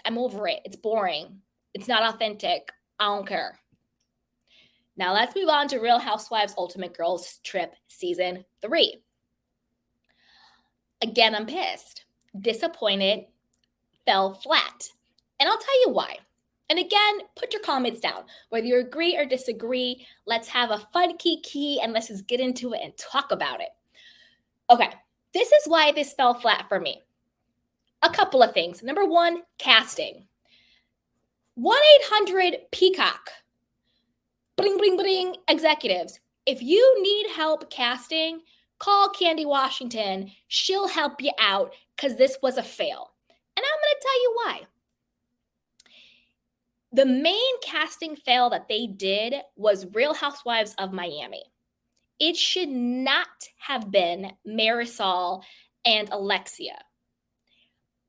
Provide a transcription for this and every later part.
I'm over it. It's boring. It's not authentic. I don't care. Now let's move on to Real Housewives Ultimate Girls Trip Season 3. Again, I'm pissed, disappointed, fell flat. And I'll tell you why. And again, put your comments down. Whether you agree or disagree, let's have a fun kiki and let's just get into it and talk about it. Okay, this is why this fell flat for me. A couple of things. Number one, casting. 1-800-PEACOCK. Bling, bling, bling, executives. If you need help casting, call Candy Washington. She'll help you out because this was a fail. And I'm going to tell you why. The main casting fail that they did was Real Housewives of Miami. It should not have been Marisol and Alexia.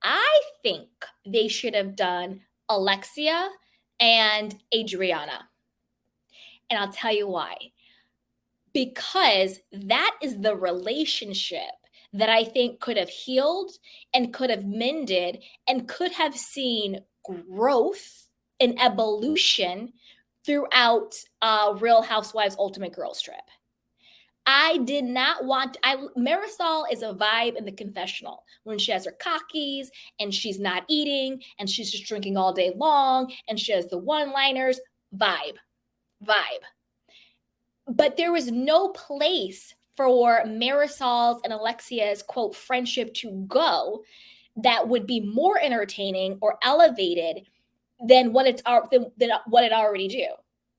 I think they should have done Alexia and Adriana. And I'll tell you why. Because that is the relationship that I think could have healed and could have mended and could have seen growth and evolution throughout Real Housewives Ultimate Girls Trip. I did not want, Marisol is a vibe in the confessional when she has her cockies and she's not eating and she's just drinking all day long and she has the one-liners, vibe. But there was no place for Marisol's and Alexia's, quote, friendship to go that would be more entertaining or elevated than what it already do.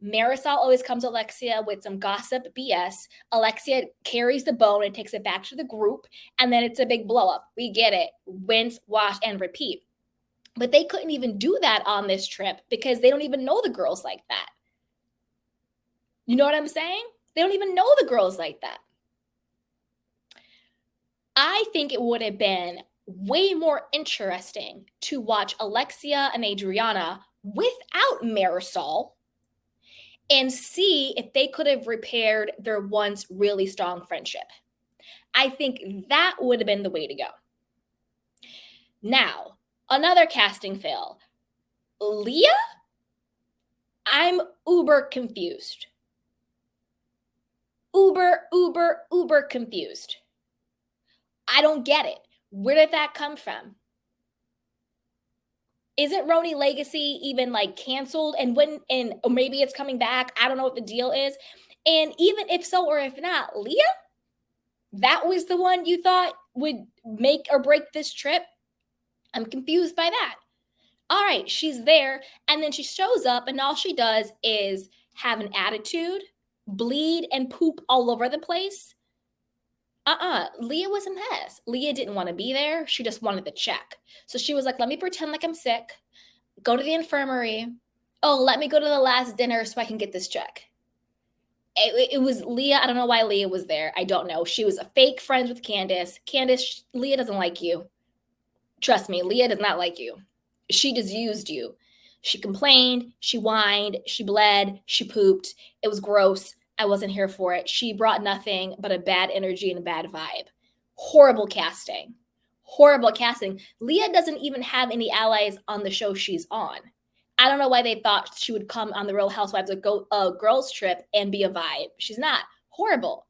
Marisol always comes to Alexia with some gossip BS. Alexia carries the bone and takes it back to the group, and then it's a big blow up. We get it. Rinse, wash, and repeat. But they couldn't even do that on this trip because they don't even know the girls like that. You know what I'm saying? They don't even know the girls like that. I think it would have been way more interesting to watch Alexia and Adriana without Marisol and see if they could have repaired their once really strong friendship. I think that would have been the way to go. Now, another casting fail. Leah? I'm uber confused. Uber confused. I don't get it. Where did that come from? Isn't Roni Legacy even like canceled? Or maybe it's coming back. I don't know what the deal is. And even if so, or if not, Leah, that was the one you thought would make or break this trip? I'm confused by that. All right, she's there. And then she shows up and all she does is have an attitude, bleed and poop all over the place. Leah was a mess. Leah didn't want to be there. She just wanted the check. So she was like, let me pretend like I'm sick, go to the infirmary. Oh, let me go to the last dinner so I can get this check. It was Leah. I don't know why Leah was there. I don't know. She was a fake friends with Candace. Candace, Leah doesn't like you. Trust me, Leah does not like you. She just used you. She complained, she whined, she bled, she pooped. It was gross. I wasn't here for it. She brought nothing but a bad energy and a bad vibe. Horrible casting. Leah doesn't even have any allies on the show she's on. I don't know why they thought she would come on the Real Housewives girls trip and be a vibe. She's not. Horrible.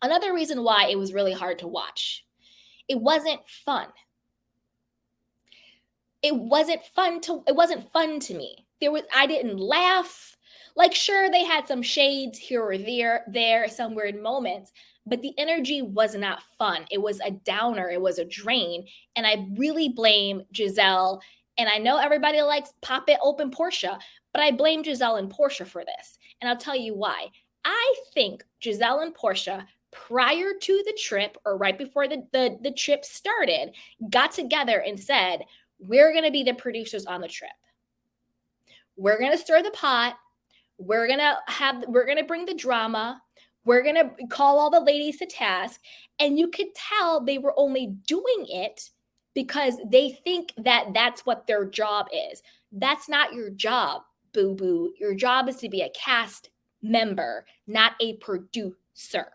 Another reason why it was really hard to watch. It wasn't fun. It wasn't fun to me. I didn't laugh. Like, sure, they had some shades here or there, some weird moments, but the energy was not fun. It was a downer. It was a drain. And I really blame Gizelle. And I know everybody likes pop it open Porsha, but I blame Gizelle and Porsha for this. And I'll tell you why. I think Gizelle and Porsha, prior to the trip or right before the trip started, got together and said, we're going to be the producers on the trip. We're going to stir the pot. We're going to bring the drama. We're going to call all the ladies to task. And you could tell they were only doing it because they think that that's what their job is. That's not your job, boo-boo. Your job is to be a cast member, not a producer.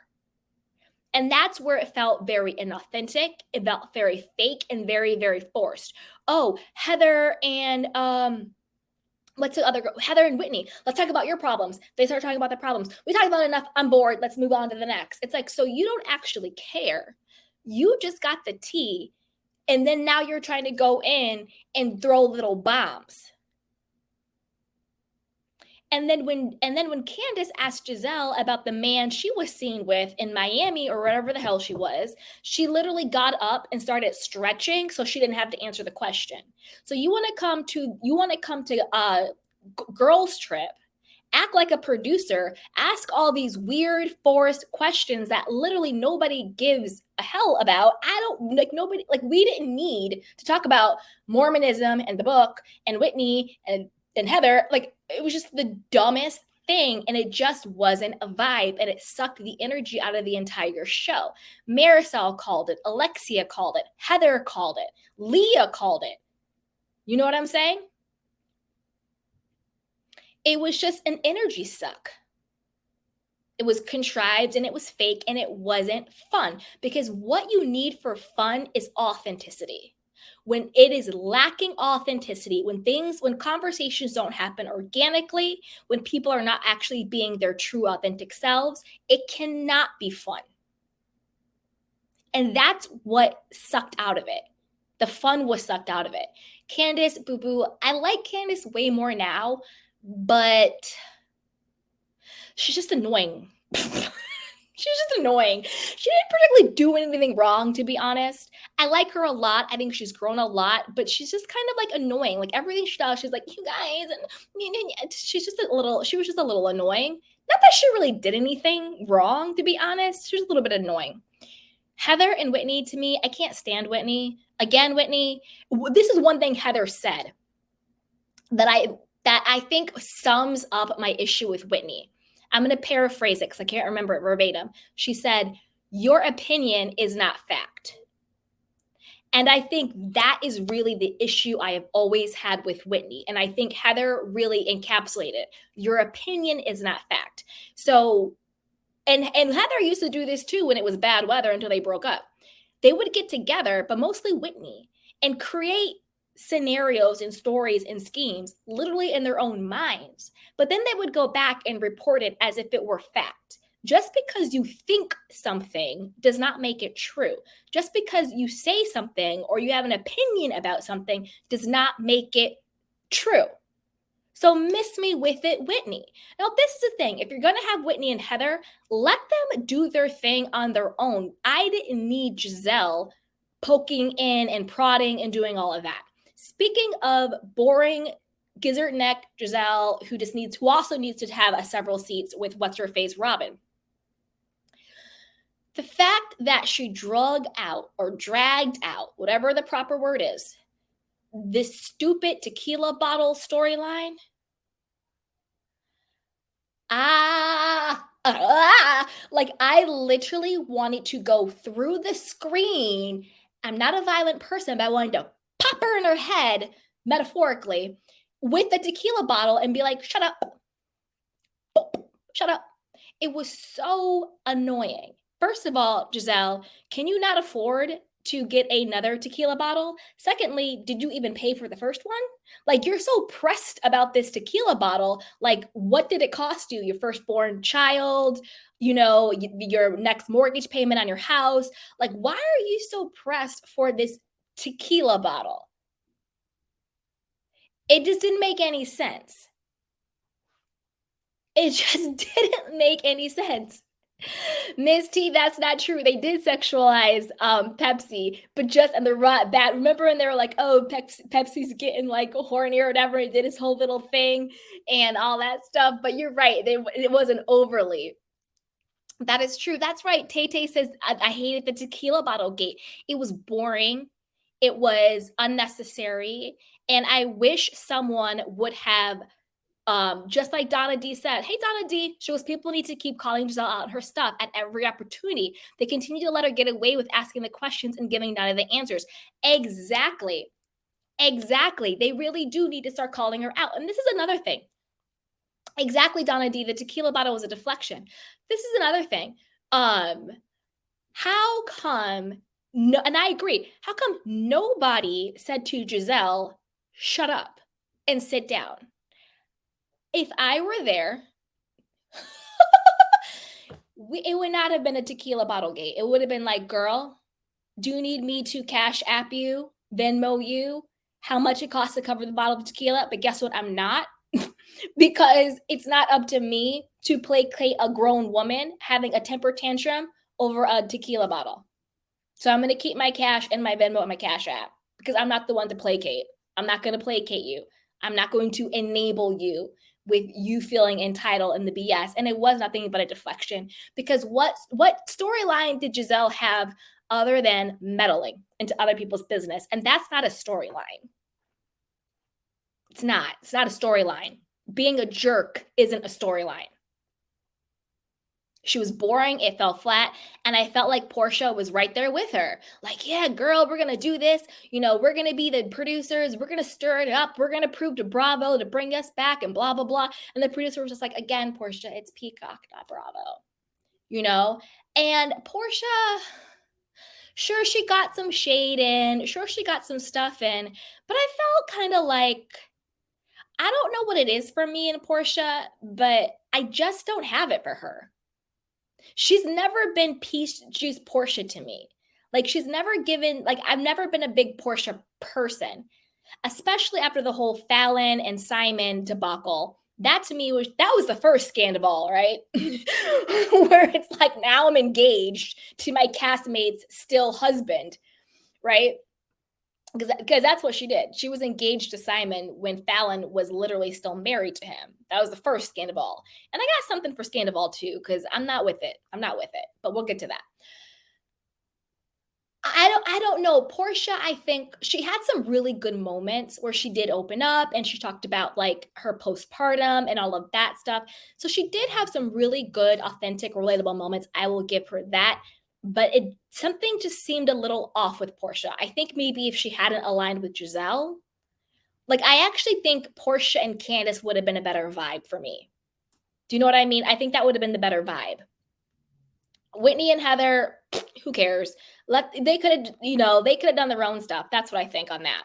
And that's where it felt very inauthentic. It felt very fake and very, very forced. Oh, Heather and what's the other girl? Heather and Whitney. Let's talk about your problems. They start talking about their problems. We talked about enough. I'm bored. Let's move on to the next. It's like, so you don't actually care. You just got the tea. And then now you're trying to go in and throw little bombs. And then when Candace asked Gizelle about the man she was seen with in Miami or wherever the hell she was, she literally got up and started stretching so she didn't have to answer the question. So you want to come to girls trip, act like a producer, ask all these weird forced questions that literally nobody gives a hell about. We didn't need to talk about Mormonism and the book and Whitney and Heather. Like, it was just the dumbest thing, and it just wasn't a vibe, and it sucked the energy out of the entire show. Marisol called it, Alexia called it, Heather called it, Leah called it. You know what I'm saying? It was just an energy suck. It was contrived and it was fake and it wasn't fun, because what you need for fun is authenticity. When it is lacking authenticity, when conversations don't happen organically, when people are not actually being their true authentic selves, it cannot be fun. And that's what sucked out of it. The fun was sucked out of it. Candace, boo boo, I like Candace way more now, but she's just annoying. She's just annoying. She didn't particularly do anything wrong, to be honest. I like her a lot. I think she's grown a lot, but she's just kind of like annoying. Like, everything she does, she's like, you guys, and she was just a little annoying. Not that she really did anything wrong, to be honest. She was a little bit annoying. Heather and Whitney, to me, I can't stand Whitney. Again, Whitney, this is one thing Heather said that I think sums up my issue with Whitney. I'm going to paraphrase it because I can't remember it verbatim. She said, your opinion is not fact. And I think that is really the issue I have always had with Whitney. And I think Heather really encapsulated, your opinion is not fact. So, and Heather used to do this too when it was bad weather until they broke up. They would get together, but mostly Whitney, and create scenarios and stories and schemes literally in their own minds. But then they would go back and report it as if it were fact. Just because you think something does not make it true. Just because you say something or you have an opinion about something does not make it true. So miss me with it, Whitney. Now, this is the thing. If you're going to have Whitney and Heather, let them do their thing on their own. I didn't need Gizelle poking in and prodding and doing all of that. Speaking of boring gizzard neck Gizelle, who also needs to have a several seats with what's her face Robin. The fact that she dragged out, whatever the proper word is, this stupid tequila bottle storyline. Like, I literally wanted to go through the screen. I'm not a violent person, but I wanted to pop her in her head, metaphorically, with the tequila bottle and be like, shut up. Shut up. It was so annoying. First of all, Gizelle, can you not afford to get another tequila bottle? Secondly, did you even pay for the first one? Like, you're so pressed about this tequila bottle. Like, what did it cost you? Your firstborn child, your next mortgage payment on your house. Like, why are you so pressed for this tequila bottle? It just didn't make any sense. It just didn't make any sense. Miss T, that's not true. They did sexualize Pepsi, but just and that. Remember when they were like, "Oh, Pepsi's getting like horny or whatever." He did his whole little thing and all that stuff. But you're right; it wasn't overly. That is true. That's right. Tay Tay says, I hated the tequila bottle gate. It was boring. It was unnecessary, and I wish someone would have. Just like Donna D said, hey, Donna D, shows people need to keep calling Gizelle out her stuff at every opportunity. They continue to let her get away with asking the questions and giving Donna the answers. Exactly. They really do need to start calling her out. And this is another thing. Exactly, Donna D, the tequila bottle was a deflection. This is another thing. How come no, and I agree. How come nobody said to Gizelle, "Shut up and sit down"? If I were there, it would not have been a tequila bottle gate. It would have been like, "Girl, do you need me to cash app you, Venmo you, how much it costs to cover the bottle of tequila?" But guess what? I'm not, because it's not up to me to placate a grown woman having a temper tantrum over a tequila bottle. So I'm going to keep my cash and my Venmo and my Cash App because I'm not the one to placate. I'm not going to placate you. I'm not going to enable you with you feeling entitled and the BS. And it was nothing but a deflection, because what storyline did Gizelle have other than meddling into other people's business? And that's not a storyline. It's not. It's not a storyline. Being a jerk isn't a storyline. She was boring, it fell flat, and I felt like Porsha was right there with her. Like, "Yeah, girl, we're gonna do this. We're gonna be the producers. We're gonna stir it up. We're gonna prove to Bravo to bring us back and blah, blah, blah." And the producer was just like, "Again, Porsha, it's Peacock, not Bravo." You know? And Porsha, sure, she got some shade in, sure, she got some stuff in, but I felt kind of like, I don't know what it is for me and Porsha, but I just don't have it for her. She's never been peach juice Porsha to me. Like, she's never given, like, I've never been a big Porsha person, especially after the whole Fallon and Simon debacle. That to me was the first scandal, right? Where it's like, now I'm engaged to my castmate's still husband, right? Because that's what she did. She was engaged to Simon when Fallon was literally still married to him. That was the first scandal. And I got something for scandal too, because I'm not with it. I'm not with it. But we'll get to that. I don't know. Porsha, I think she had some really good moments where she did open up and she talked about like her postpartum and all of that stuff. So she did have some really good, authentic, relatable moments. I will give her that. But it something just seemed a little off with Porsha. I think maybe if she hadn't aligned with Gizelle, like I actually think Porsha and Candace would have been a better vibe for me. Do you know what I mean? I think that would have been the better vibe. Whitney and Heather, who cares? They could have, they could have done their own stuff. That's what I think on that.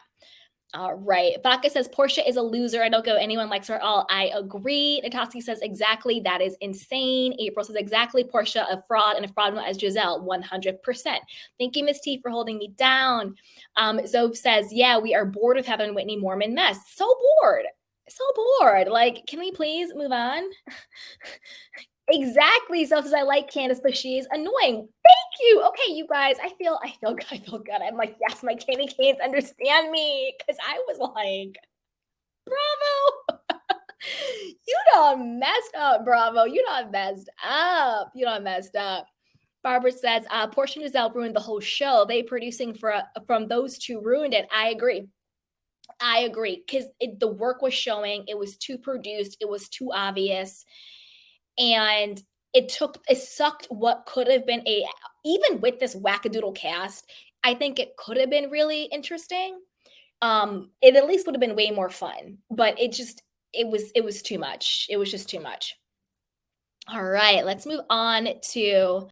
All right. Baka says Porsha is a loser. I don't go anyone likes her at all. I agree. Natosky says exactly. That is insane. April says exactly. Porsha a fraud and a fraud as Gizelle. 100%. Thank you, Miss T, for holding me down. Zove says, yeah, we are bored of Heather and Whitney Mormon mess. So bored. So bored. Like, can we please move on? Exactly. So says I like Candace, but she is annoying. Thank you. Okay, you guys. I feel good. I'm like, yes, my candy canes understand me. Cause I was like, Bravo. You done messed up, Bravo. You done messed up. You done messed up. Barbara says, Porsha and Gizelle ruined the whole show. They producing from those two ruined it. I agree. Because the work was showing. It was too produced. It was too obvious. And it sucked what could have been even with this wackadoodle cast, I think it could have been really interesting. It at least would have been way more fun, but it was too much. It was just too much. All right, let's move on to